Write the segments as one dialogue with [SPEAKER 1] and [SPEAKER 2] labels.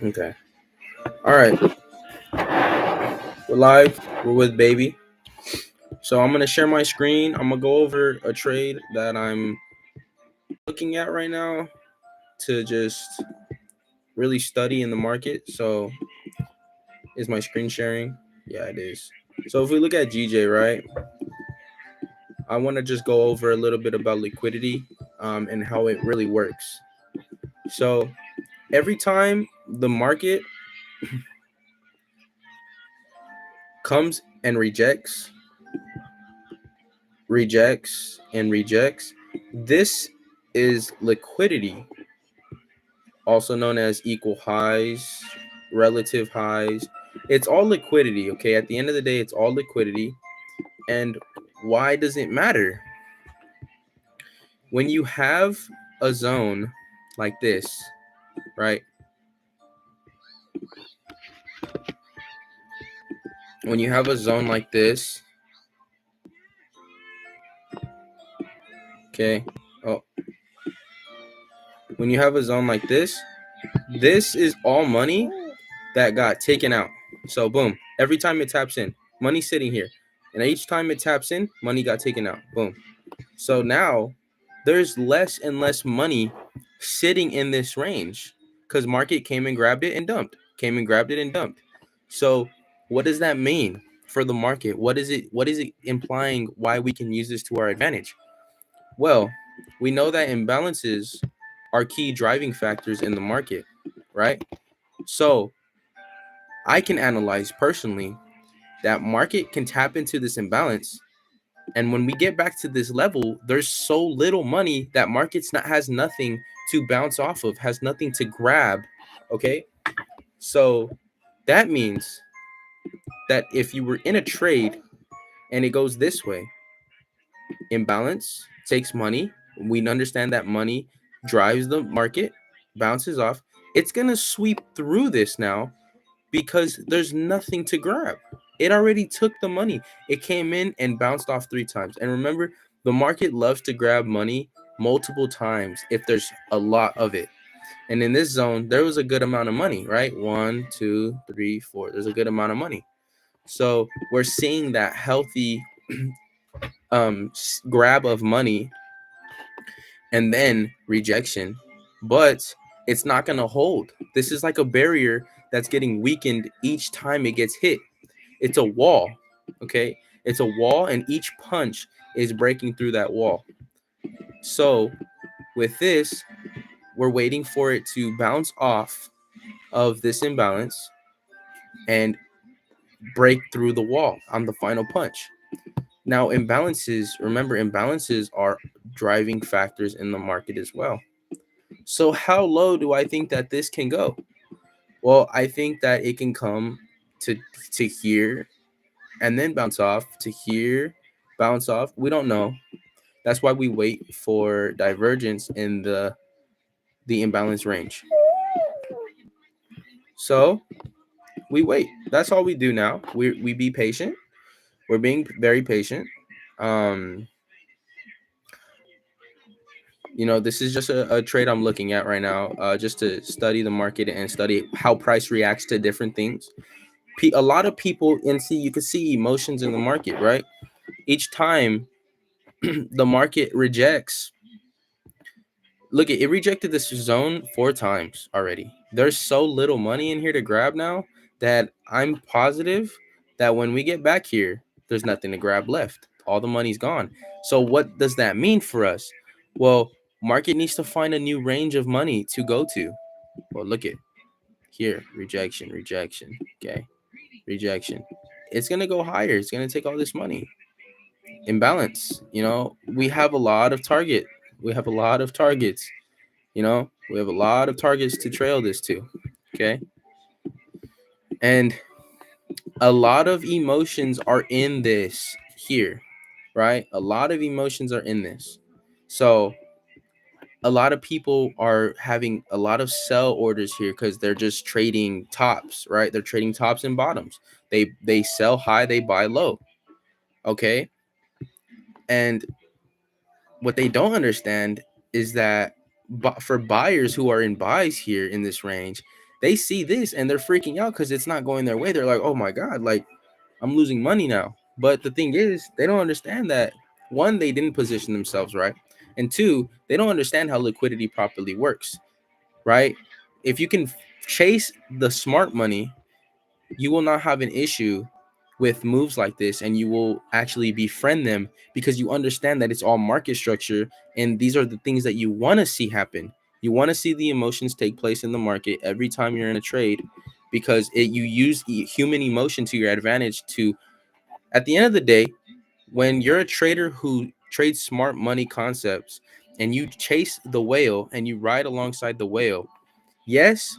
[SPEAKER 1] Okay. All right. We're live. We're with baby. So I'm gonna share my screen. I'm gonna go over a trade that I'm looking at right now to just really study in the market. So is my screen sharing? Yeah, it is. So if we look at GJ, right, I want to just go over a little bit about liquidity and how it really works. So every time the market comes and rejects, this is liquidity, also known as equal highs, relative highs. It's all liquidity, okay? At the end of the day, it's all liquidity. And why does it matter? When you have a zone like this, right? When you have a zone like this, okay? Oh, when you have a zone like this is all money that got taken out. So boom, every time it taps in, money sitting here. And each time it taps in, money got taken out. Boom. So now there's less and less money sitting in this range because market came and grabbed it and dumped. Came and grabbed it and dumped. So what does that mean for the market? What is it implying why we can use this to our advantage? Well, we know that imbalances are key driving factors in the market, right? So I can analyze personally that market can tap into this imbalance. And when we get back to this level, there's so little money that has nothing to bounce off of, has nothing to grab. Okay. So that means that if you were in a trade and it goes this way, imbalance takes money. We understand that money drives the market, bounces off. It's going to sweep through this now because there's nothing to grab. It already took the money. It came in and bounced off 3 times. And remember, the market loves to grab money multiple times if there's a lot of it. And in this zone, there was a good amount of money, right? 1, 2, 3, 4. There's a good amount of money. So we're seeing that healthy grab of money and then rejection, but it's not going to hold. This is like a barrier that's getting weakened each time it gets hit. It's a wall, okay? It's a wall, and each punch is breaking through that wall. So with this, we're waiting for it to bounce off of this imbalance and break through the wall on the final punch. Now, imbalances are driving factors in the market as well. So how low do I think that this can go? Well, I think that it can come to here and then bounce off to here, bounce off. We don't know. That's why we wait for divergence in the imbalance range. So we wait. That's all we do now. We be patient. We're being very patient. Um, this is just a trade I'm looking at right now, just to study the market and study how price reacts to different things. A lot of people, and see, you can see emotions in the market, right? Each time the market rejects, look, it rejected this zone 4 times already. There's so little money in here to grab now that I'm positive that when we get back here, there's nothing to grab left. All the money's gone. So what does that mean for us? Well, market needs to find a new range of money to go to. Well, look at here, rejection. Okay, rejection. It's gonna go higher. It's gonna take all this money. Imbalance. We have a lot of target. We have a lot of targets. We have a lot of targets to trail this to. Okay. And a lot of emotions are in this here, right? A lot of emotions are in this. So a lot of people are having a lot of sell orders here because they're just trading tops, right? They're trading tops and bottoms. They sell high, they buy low. Okay. And what they don't understand is that for buyers who are in buys here in this range, they see this and they're freaking out because it's not going their way. They're like, oh my God, like I'm losing money now. But the thing is, they don't understand that one, they didn't position themselves right. And two, they don't understand how liquidity properly works, right? If you can chase the smart money, you will not have an issue with moves like this, and you will actually befriend them because you understand that it's all market structure, and these are the things that you want to see happen. You want to see the emotions take place in the market every time you're in a trade, because you use human emotion to your advantage. To At the end of the day, when you're a trader who trades smart money concepts and you chase the whale and you ride alongside the whale, yes,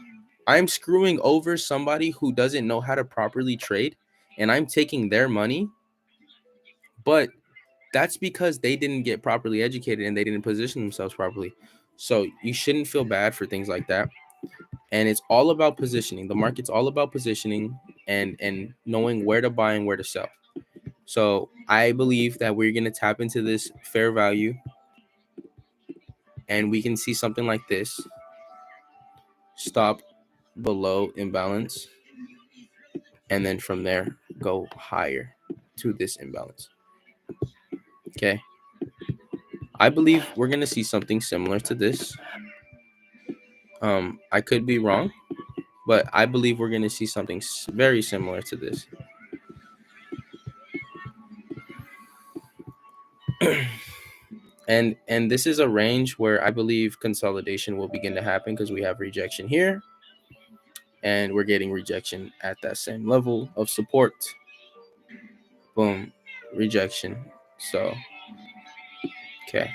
[SPEAKER 1] I'm screwing over somebody who doesn't know how to properly trade and I'm taking their money, but that's because they didn't get properly educated and they didn't position themselves properly. So you shouldn't feel bad for things like that. And it's all about positioning. The market's all about positioning and knowing where to buy and where to sell. So I believe that we're going to tap into this fair value and we can see something like this stop below imbalance, and then from there go higher to this imbalance. Okay, I believe we're gonna see something similar to this. I could be wrong, but I believe we're gonna see something very similar to this. And this is a range where I believe consolidation will begin to happen because we have rejection here and we're getting rejection at that same level of support. Boom, rejection. So okay,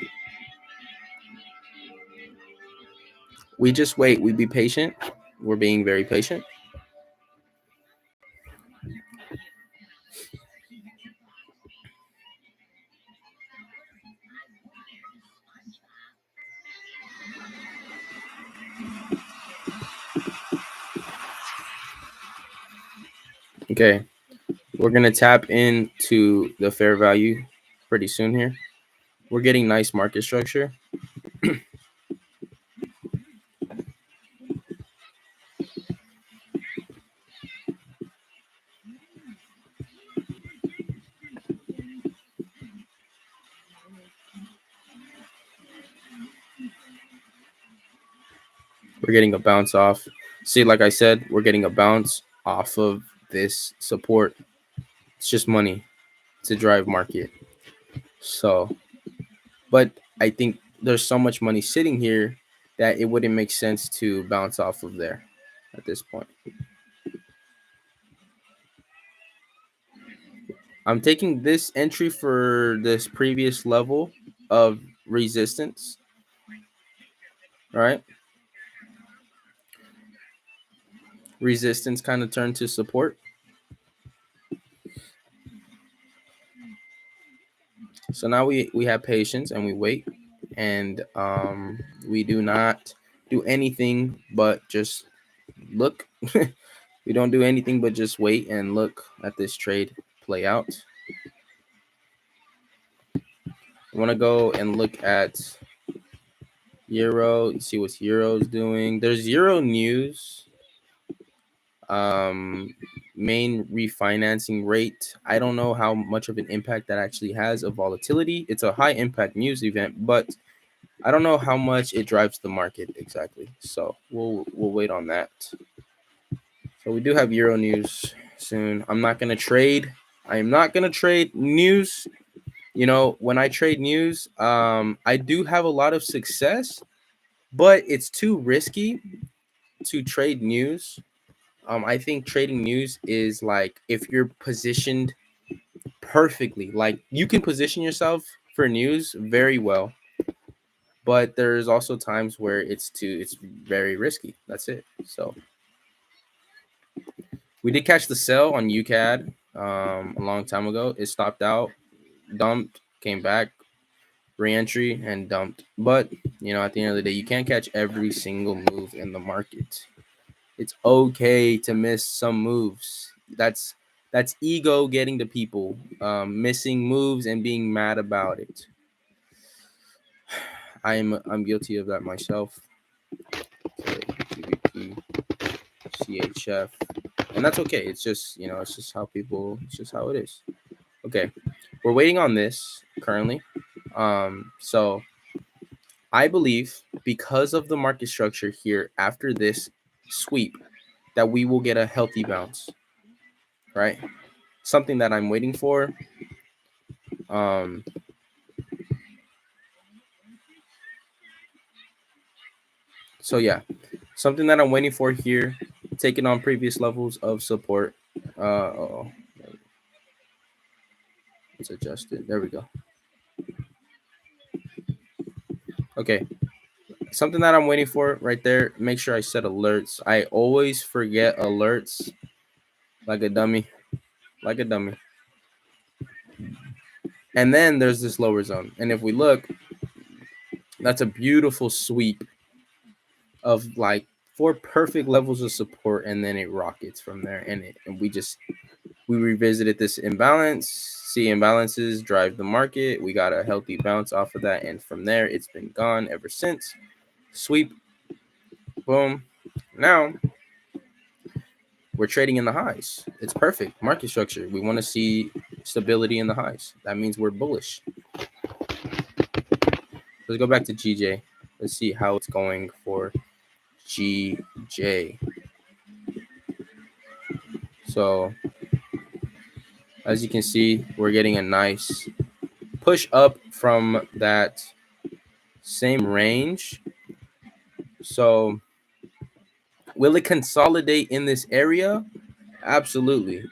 [SPEAKER 1] we just wait, we be patient. We're being very patient. Okay, we're gonna tap into the fair value pretty soon here. We're getting nice market structure. We're getting a bounce off. See, like I said, we're getting a bounce off of this support. It's just money to drive market. So, but I think there's so much money sitting here that it wouldn't make sense to bounce off of there at this point. I'm taking this entry for this previous level of resistance. All right. Resistance kind of turned to support. So now we have patience and we wait, and we do not do anything but just look. We don't do anything but just wait and look at this trade play out. I want to go and look at Euro, see what Euro's doing. There's Euro news. Main refinancing rate. I don't know how much of an impact that actually has of volatility. It's a high impact news event, but I don't know how much it drives the market exactly. So we'll wait on that. So we do have Euro news soon. I'm not gonna trade. I am not gonna trade news. You know, when I trade news, I do have a lot of success, but it's too risky to trade news. I think trading news is like if you're positioned perfectly, like you can position yourself for news very well, but there's also times where it's very risky. That's it. So we did catch the sell on UCAD a long time ago. It stopped out, dumped, came back, re-entry, and dumped. But you know, at the end of the day, you can't catch every single move in the market. It's okay to miss some moves. That's ego getting to people, missing moves and being mad about it. I'm guilty of that myself. Okay, GBP. CHF, and that's okay. It's just, it's just how it's just how it is. Okay, we're waiting on this currently. So I believe because of the market structure here after this sweep that we will get a healthy bounce, right? Something that I'm waiting for. Um, so yeah, something that I'm waiting for here, taking on previous levels of support. Oh, let's adjust it. There we go. Okay, something that I'm waiting for right there. Make sure I set alerts. I always forget alerts, like a dummy, like a dummy. And then there's this lower zone, and if we look, that's a beautiful sweep of like four perfect levels of support, and then it rockets from there. And we revisited this imbalance. See, imbalances drive the market. We got a healthy bounce off of that, and from there it's been gone ever since. Sweep, boom. Now we're trading in the highs. It's perfect market structure. We want to see stability in the highs. That means we're bullish. Let's go back to GJ. Let's see how it's going for GJ. So as you can see, we're getting a nice push up from that same range. So will it consolidate in this area? Absolutely.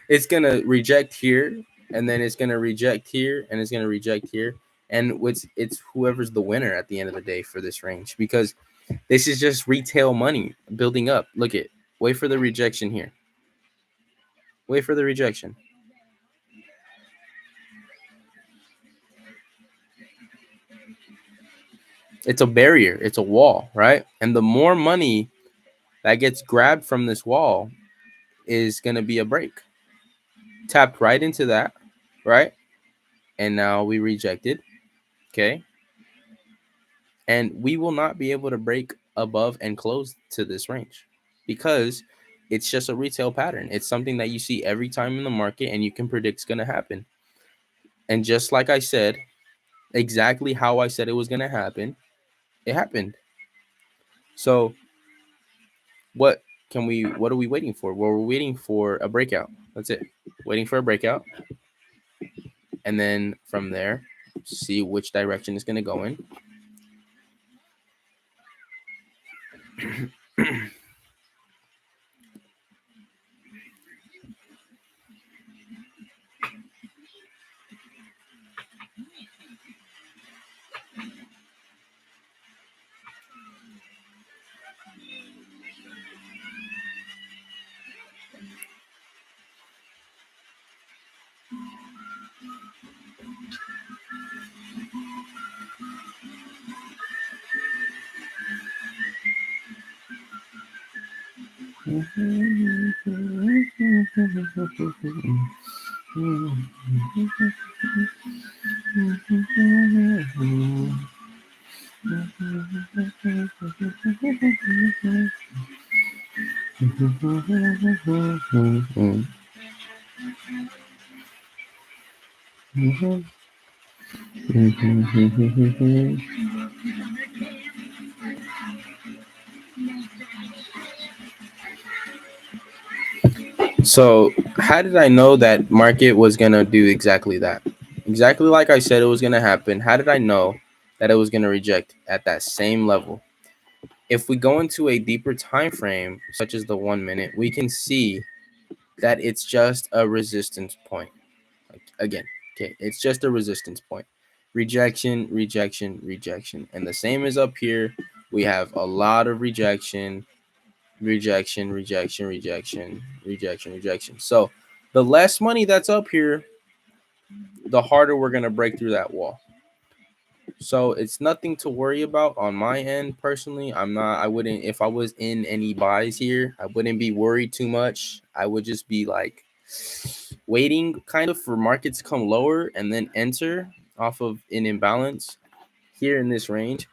[SPEAKER 1] It's going to reject here, and then it's going to reject here, and it's going to reject here. And it's whoever's the winner at the end of the day for this range, because this is just retail money building up. Look at, wait for the rejection here. Wait for the rejection. It's a barrier. It's a wall, right? And the more money that gets grabbed from this wall is going to be a break. Tapped right into that, right? And now we rejected. Okay. And we will not be able to break above and close to this range because it's just a retail pattern. It's something that you see every time in the market and you can predict it's going to happen. And just like I said, exactly how I said it was going to happen, it happened. So what are we waiting for? Well, we're waiting for a breakout. That's it. Waiting for a breakout. And then from there, see which direction it's going to go in. So, how did I know that market was going to do exactly that? Exactly like I said it was going to happen. How did I know that it was going to reject at that same level? If we go into a deeper time frame, such as the 1 minute, we can see that it's just a resistance point. Like, again, okay, it's just a resistance point. Rejection, rejection, rejection. And the same is up here. We have a lot of rejection, rejection, rejection, rejection, rejection, rejection. So the less money that's up here, the harder we're going to break through that wall. So it's nothing to worry about on my end personally. I wouldn't, if I was in any buys here, I wouldn't be worried too much. I would just be like waiting kind of for markets to come lower and then enter off of an imbalance here in this range.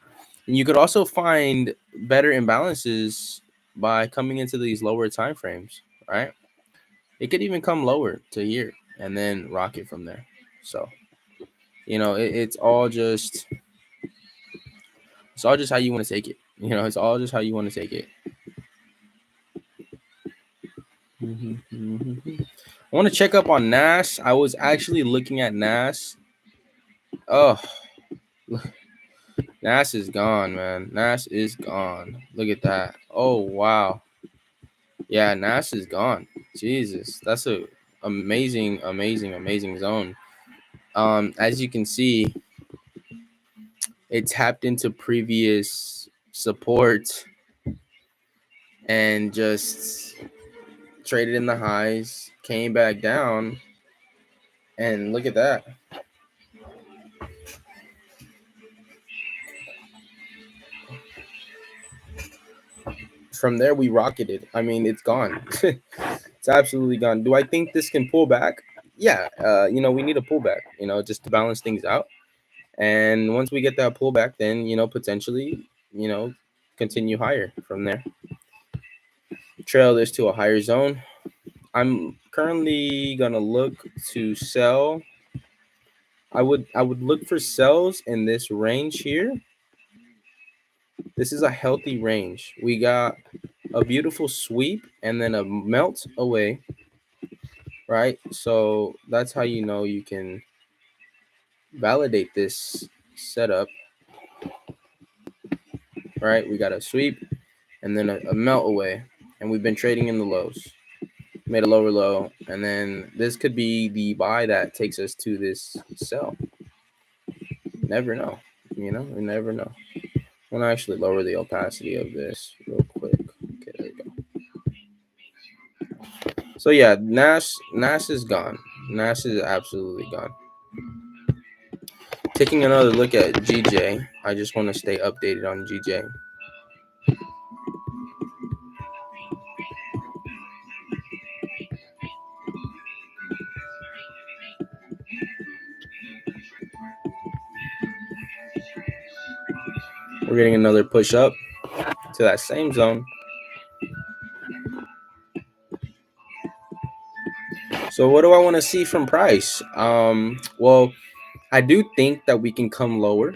[SPEAKER 1] And you could also find better imbalances by coming into these lower time frames, right? It could even come lower to here and then rocket from there. So it's all just how you want to take it. It's all just how you want to take it. I want to check up on Nas. I was actually looking at Nas. Oh, Nas is gone, man. Nas is gone. Look at that. Oh wow. Yeah, Nas is gone. Jesus, that's a amazing, amazing, amazing zone. As you can see, it tapped into previous support and just traded in the highs, came back down, and look at that. From there, we rocketed. I mean, it's gone. It's absolutely gone. Do I think this can pull back? Yeah. We need a pullback. Just to balance things out. And once we get that pullback, then potentially, continue higher from there. Trail this to a higher zone. I'm currently gonna look to sell. I would look for sells in this range here. This is a healthy range. We got a beautiful sweep and then a melt away, right? So that's how you can validate this setup, right? We got a sweep and then a melt away, and we've been trading in the lows. Made a lower low, and then this could be the buy that takes us to this sell. Never know. We never know. I'm gonna actually lower the opacity of this real quick. Okay, there we go. So yeah, Nash is gone. Nash is absolutely gone. Taking another look at GJ, I just want to stay updated on GJ. We're getting another push up to that same zone. So what do I want to see from price? Well, I do think that we can come lower,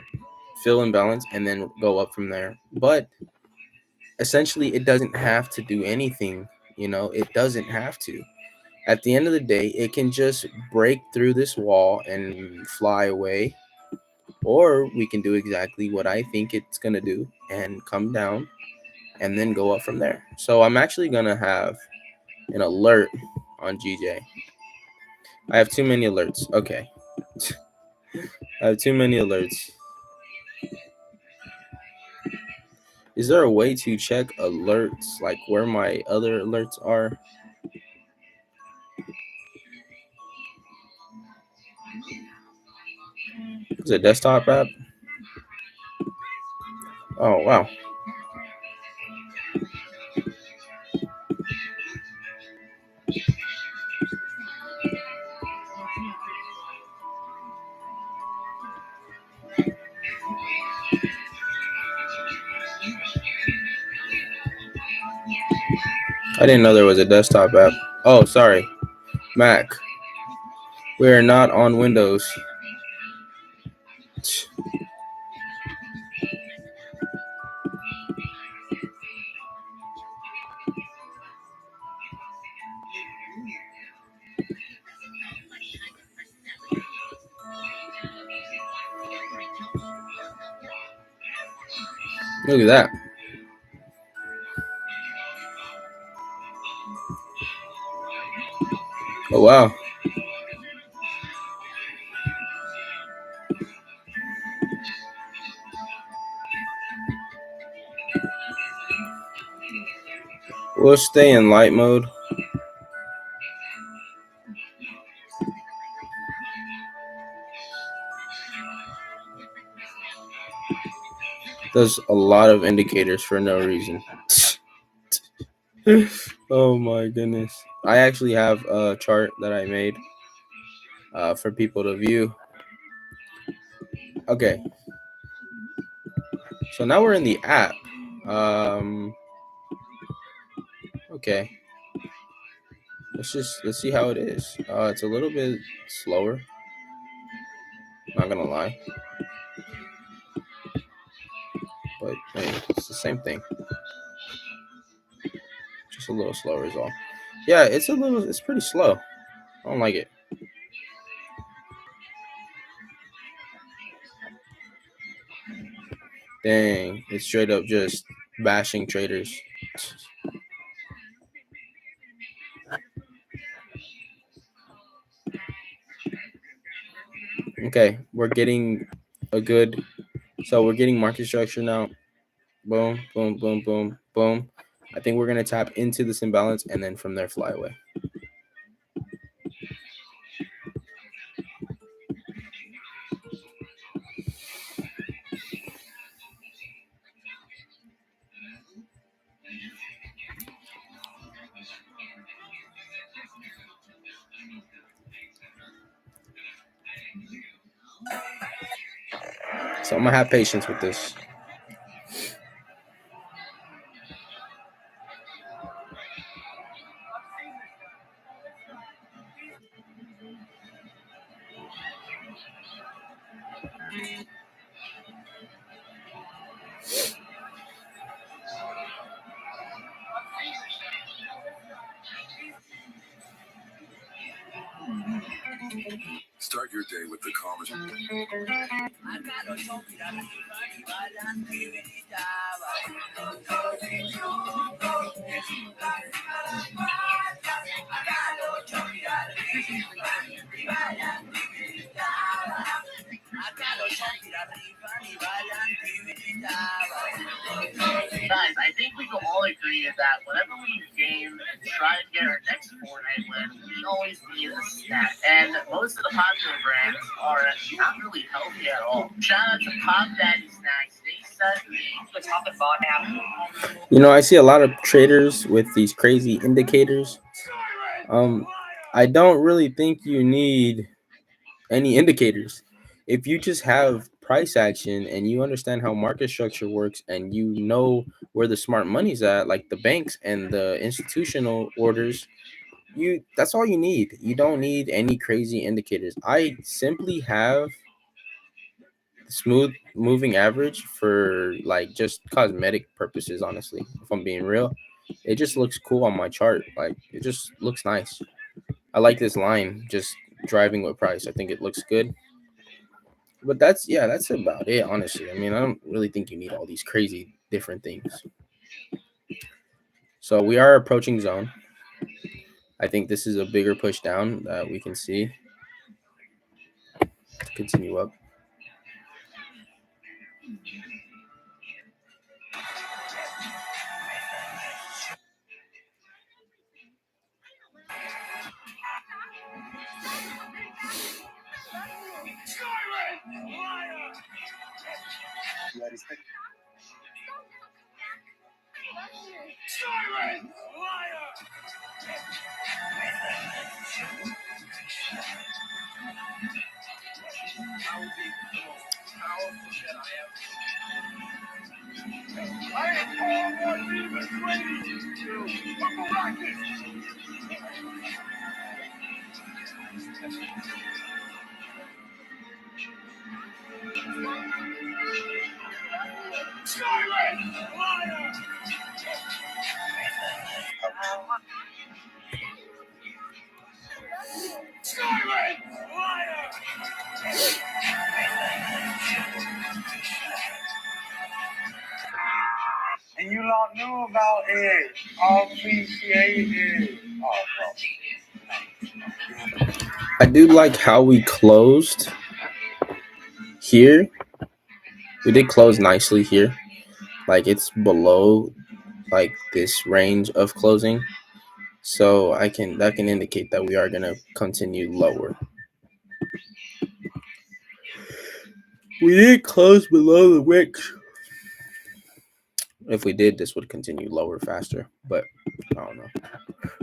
[SPEAKER 1] fill in balance, and then go up from there. But essentially, it doesn't have to do anything. It doesn't have to. At the end of the day, it can just break through this wall and fly away, or we can do exactly what I think it's gonna do and come down and then go up from there. So I'm actually gonna have an alert on GJ. I have too many alerts. Okay. I have too many alerts. Is there a way to check alerts, like where my other alerts are? Is it a desktop app? Oh, wow. I didn't know there was a desktop app. Oh, sorry. Mac. We are not on Windows. Look at that. Oh, wow. We'll stay in light mode. There's a lot of indicators for no reason. Oh my goodness. I actually have a chart that I made for people to view. Okay. So now we're in the app. Okay, let's see how it is. It's a little bit slower. Not gonna lie, but hey, it's the same thing. Just a little slower is all. Yeah, it's pretty slow. I don't like it. Dang, it's straight up just bashing traders. Okay, we're getting a good. So we're getting market structure now. Boom, boom, boom, boom, boom. I think we're gonna tap into this imbalance and then from there fly away. So I'm gonna have patience with this.
[SPEAKER 2] Start your day with the calmest.
[SPEAKER 3] Guys, I think we can all agree that whenever we game and try to get our next Fortnite win, we always need a snack. And most of the popular brands are not really healthy at all. Shout out to Pop Daddy Snacks. They sent me the top and bottom half.
[SPEAKER 1] You know, I see a lot of traders with these crazy indicators. Um, I don't really think you need any indicators. If you just have price action and you understand how market structure works and you know where the smart money's at, like the banks and the institutional orders, you that's all you need. You don't need any crazy indicators. I simply have smooth moving average for like just cosmetic purposes, honestly. If I'm being real, it just looks cool on my chart. Like it just looks nice. I like this line just driving with price. I think it looks good. But that's about it, honestly. I mean, I don't really think you need all these crazy different things. So we are approaching zone. I think this is a bigger push down that we can see to continue up.
[SPEAKER 4] And you don't know about it. I appreciate it.
[SPEAKER 1] I do like how we closed here. We did close nicely here. Like it's below like this range of closing. So I can that can indicate that we are gonna continue lower. We did close below the wicks. If we did, this would continue lower faster. But I don't know.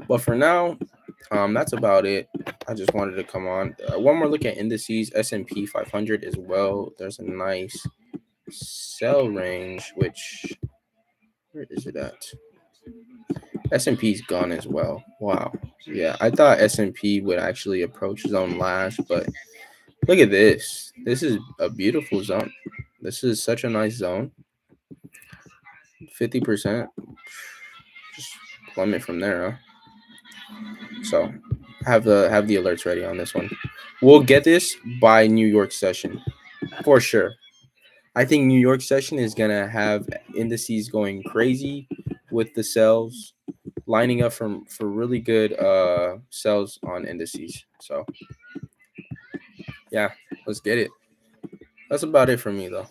[SPEAKER 1] But for now, that's about it. I just wanted to come on. One more look at indices, S&P 500 as well. There's a nice sell range, which where is it at? S&P's gone as well. Wow. Yeah, I thought S&P would actually approach zone last, but look at this. This is a beautiful zone. This is such a nice zone. 50%. Just plummet from there, huh? So have the alerts ready on this one. We'll get this by New York session for sure. I think New York session is gonna have indices going crazy with the sells lining up for really good sells on indices. So yeah, let's get it. That's about it for me though.